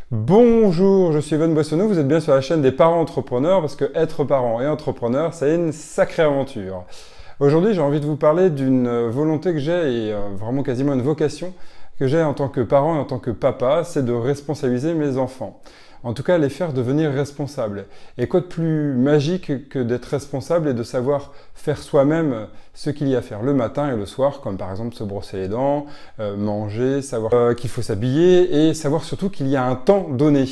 Bonjour, je suis Evan Boissonneau, vous êtes bien sur la chaîne des parents entrepreneurs parce que être parent et entrepreneur, c'est une sacrée aventure. Aujourd'hui, j'ai envie de vous parler d'une volonté que j'ai et vraiment quasiment une vocation que j'ai en tant que parent et en tant que papa, c'est de responsabiliser mes enfants. En tout cas, les faire devenir responsables. Et quoi de plus magique que d'être responsable et de savoir faire soi-même ce qu'il y a à faire le matin et le soir, comme par exemple se brosser les dents, manger, savoir qu'il faut s'habiller et savoir surtout qu'il y a un temps donné.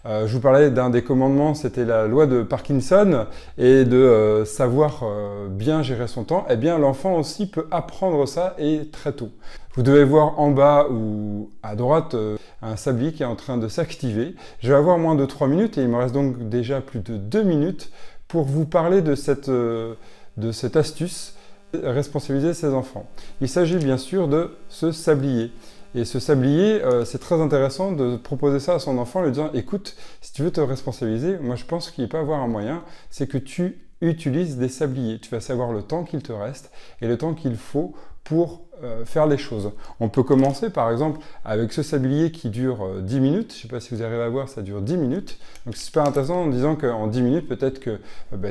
Je vous parlais d'un des commandements, c'était la loi de Parkinson, et de savoir bien gérer son temps. Eh bien, l'enfant aussi peut apprendre ça et très tôt. Vous devez voir en bas ou à droite un sablier qui est en train de s'activer. Je vais avoir moins de 3 minutes et il me reste donc déjà plus de 2 minutes pour vous parler de cette astuce, responsabiliser ses enfants. Il s'agit bien sûr de ce sablier. Et ce sablier, c'est très intéressant de proposer ça à son enfant, lui disant « Écoute, si tu veux te responsabiliser, moi je pense qu'il peut avoir un moyen, c'est que tu utilises des sabliers. Tu vas savoir le temps qu'il te reste et le temps qu'il faut pour faire les choses. » On peut commencer par exemple avec ce sablier qui dure 10 minutes. Je ne sais pas si vous arrivez à voir, ça dure 10 minutes. Donc c'est super intéressant en disant qu'en 10 minutes, peut-être que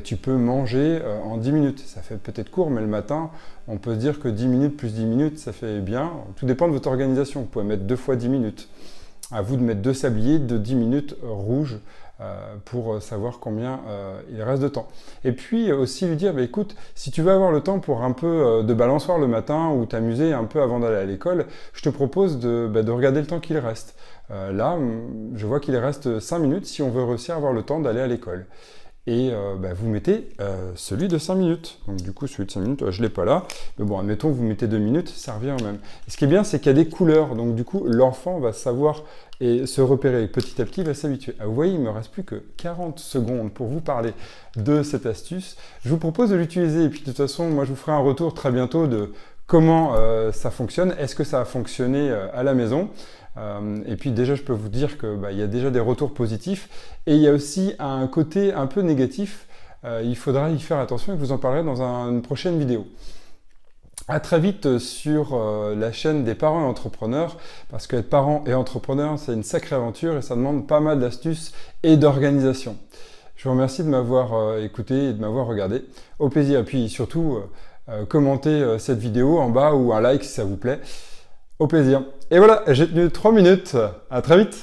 tu peux manger en 10 minutes. Ça fait peut-être court, mais le matin, on peut se dire que 10 minutes plus 10 minutes, ça fait bien. Tout dépend de votre organisation. Vous pouvez mettre 2 fois 10 minutes. À vous de mettre 2 sabliers de 10 minutes rouges pour savoir combien il reste de temps. Et puis aussi lui dire, écoute, si tu veux avoir le temps pour un peu de balançoire le matin ou t'amuser un peu avant d'aller à l'école, je te propose de regarder le temps qu'il reste. Là, je vois qu'il reste 5 minutes si on veut réussir à avoir le temps d'aller à l'école. Et vous mettez celui de 5 minutes. Donc du coup, celui de 5 minutes, je ne l'ai pas là. Mais bon, admettons, vous mettez 2 minutes, ça revient au même. Et ce qui est bien, c'est qu'il y a des couleurs. Donc du coup, l'enfant va savoir et se repérer. Petit à petit, il va s'habituer. Vous voyez, il ne me reste plus que 40 secondes pour vous parler de cette astuce. Je vous propose de l'utiliser. Et puis de toute façon, moi, je vous ferai un retour très bientôt de comment ça fonctionne. Est-ce que ça a fonctionné à la maison ? Et puis déjà, je peux vous dire que il y a déjà des retours positifs et il y a aussi un côté un peu négatif. Il faudra y faire attention et je vous en parlerai dans une prochaine vidéo. À très vite sur la chaîne des parents et entrepreneurs, parce qu'être parent et entrepreneur, c'est une sacrée aventure et ça demande pas mal d'astuces et d'organisation. Je vous remercie de m'avoir écouté et de m'avoir regardé. Au plaisir. Et puis surtout, commentez cette vidéo en bas ou un like si ça vous plaît. Au plaisir. Et voilà, j'ai tenu 3 minutes. À très vite.